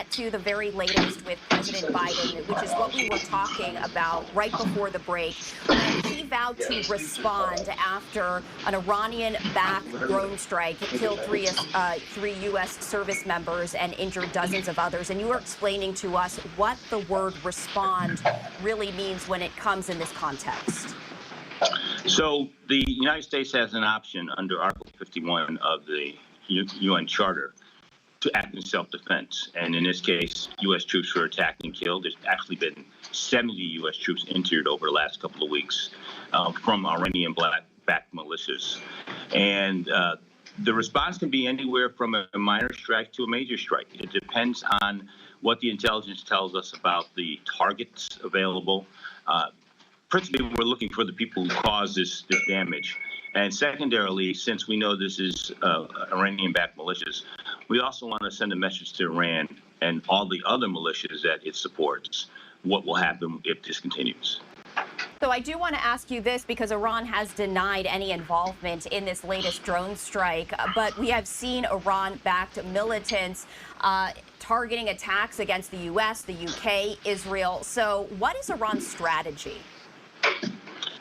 get to the very latest with President Biden, which is what we were talking about right before the break, when he vowed to respond after an Iranian-backed drone strike killed three U.S. service members and injured dozens of others. And you were explaining to us what the word respond really means when it comes in this context. So the United States has an option under Article 51 of the UN Charter to act in self-defense. And in this case, U.S. troops were attacked and killed. There's actually been 70 U.S. troops injured over the last couple of weeks from Iranian-backed militias. And the response can be anywhere from a minor strike to a major strike. It depends on what the intelligence tells us about the targets available. Principally, we're looking for the people who caused this damage. And secondarily, since we know this is Iranian-backed militias, we also want to send a message to Iran and all the other militias that it supports what will happen if this continues. So I do want to ask you this, because Iran has denied any involvement in this latest drone strike, but we have seen Iran-backed militants targeting attacks against the U.S., the U.K., Israel. So what is Iran's strategy?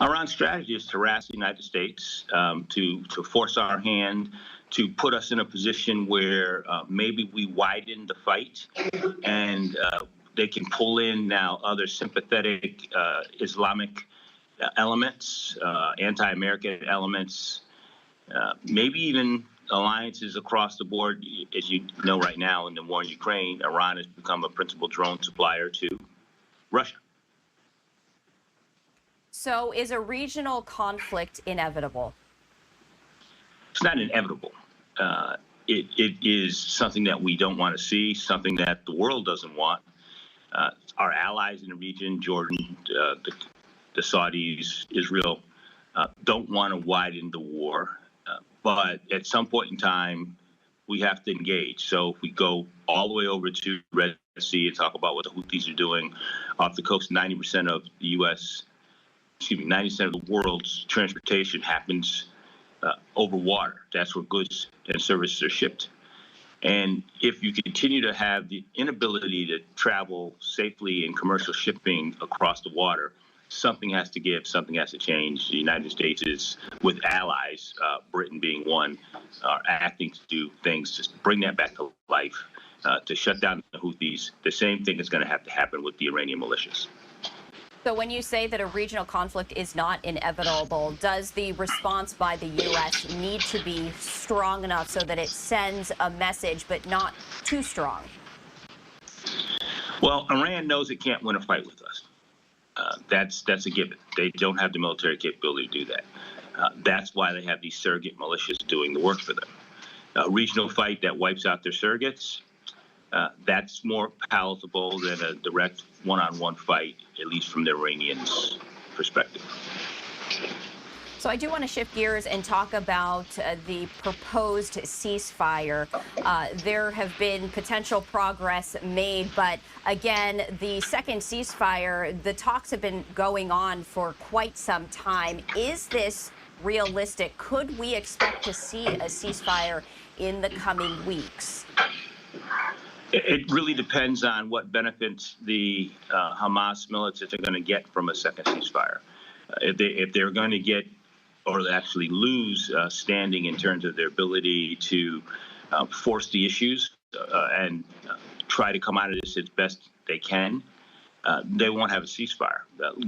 Iran's strategy is to harass the United States, to force our hand, to put us in a position where maybe we widen the fight, and they can pull in now other sympathetic Islamic elements, anti-American elements, maybe even alliances across the board. As you know, right now in the war in Ukraine, Iran has become a principal drone supplier to Russia. So is a regional conflict inevitable? It's not inevitable. It is something that we don't want to see, something that the world doesn't want. Our allies in the region, Jordan, the Saudis, Israel, don't want to widen the war. But at some point in time, we have to engage. So if we go all the way over to Red Sea and talk about what the Houthis are doing off the coast, 90% of the U.S., 90% of the world's transportation happens over water. That's where goods and services are shipped. And if you continue to have the inability to travel safely in commercial shipping across the water, something has to give, something has to change. The United States is, with allies, Britain being one, are acting to do things to bring that back to life, to shut down the Houthis. The same thing is going to have to happen with the Iranian militias. So when you say that a regional conflict is not inevitable, does the response by the U.S. need to be strong enough so that it sends a message, but not too strong? Well, Iran knows it can't win a fight with us. That's a given. They don't have the military capability to do that. That's why they have these surrogate militias doing the work for them. A regional fight that wipes out their surrogates, that's more palatable than a direct one-on-one fight, at least from the Iranians' perspective. So I do want to shift gears and talk about the proposed ceasefire. There have been potential progress made, but again, the second ceasefire, the talks have been going on for quite some time. Is this realistic? Could we expect to see a ceasefire in the coming weeks? It really depends on what benefits the Hamas militants are going to get from a second ceasefire. If they're going to get or actually lose standing in terms of their ability to force the issues and try to come out of this as best they can, they won't have a ceasefire.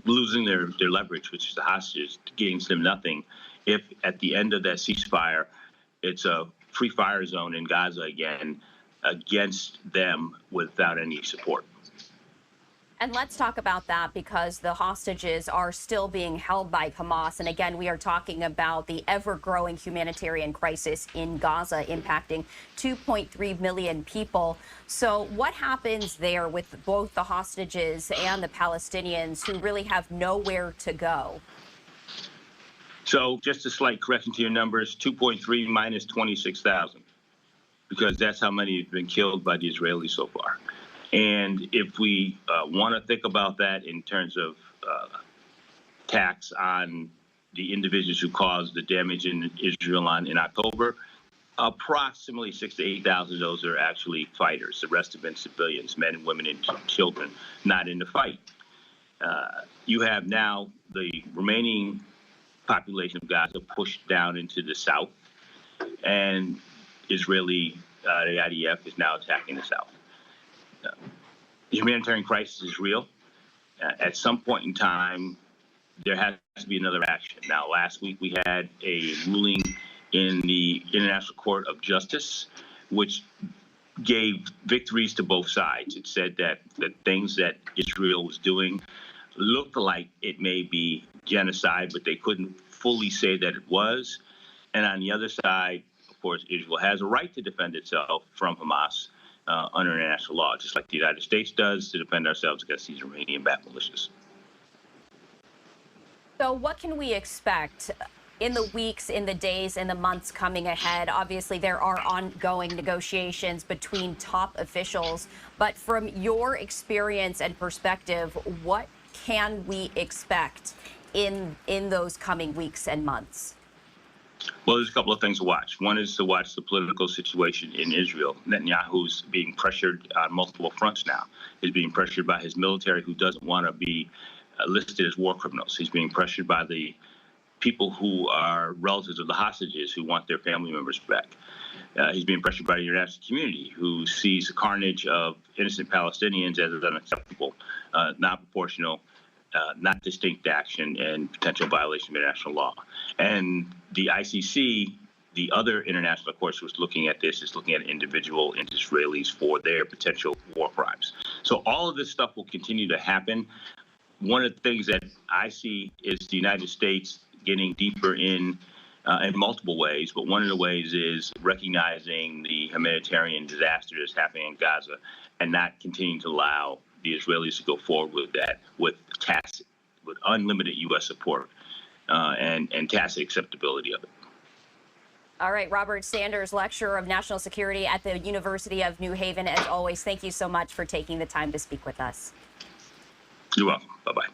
Losing their leverage, which is the hostages, gains them nothing. If at the end of that ceasefire, it's a free fire zone in Gaza again, against them without any support. And let's talk about that, because the hostages are still being held by Hamas. And again, we are talking about the ever-growing humanitarian crisis in Gaza impacting 2.3 million people. So what happens there with both the hostages and the Palestinians who really have nowhere to go? So just a slight correction to your numbers, 2.3 minus 26,000. Because that's how many have been killed by the Israelis so far. And if we want to think about that in terms of tax on the individuals who caused the damage in Israel in October, Approximately 6 to 8,000 of those are actually fighters. The rest have been civilians, men and women and children, not in the fight. You have now the remaining population of Gaza pushed down into the south, and Israeli, the IDF, is now attacking the south. The humanitarian crisis is real. At some point in time, there has to be another action. Now, last week we had a ruling in the International Court of Justice, which gave victories to both sides. It said that the things that Israel was doing looked like it may be genocide, but they couldn't fully say that it was. And on the other side, of course, Israel has a right to defend itself from Hamas under international law, just like the United States does to defend ourselves against these Iranian-backed militias. So what can we expect in the weeks, in the days, in the months coming ahead? Obviously, there are ongoing negotiations between top officials, but from your experience and perspective, what can we expect in those coming weeks and months? Well, there's a couple of things to watch. One is to watch the political situation in Israel. Netanyahu's being pressured on multiple fronts now. He's being pressured by his military, who doesn't want to be listed as war criminals. He's being pressured by the people who are relatives of the hostages who want their family members back. He's being pressured by the international community, who sees the carnage of innocent Palestinians as unacceptable, not proportional, not distinct action, and potential violation of international law. And the ICC, the other international court who's looking at this, is looking at individual Israelis for their potential war crimes. So all of this stuff will continue to happen. One of the things that I see is the United States getting deeper in multiple ways, but one of the ways is recognizing the humanitarian disaster that's happening in Gaza and not continuing to allow the Israelis to go forward with that, with unlimited U.S. support and tacit acceptability of it. All right, Robert Sanders, lecturer of national security at the University of New Haven. As always, thank you so much for taking the time to speak with us. You're welcome. Bye-bye.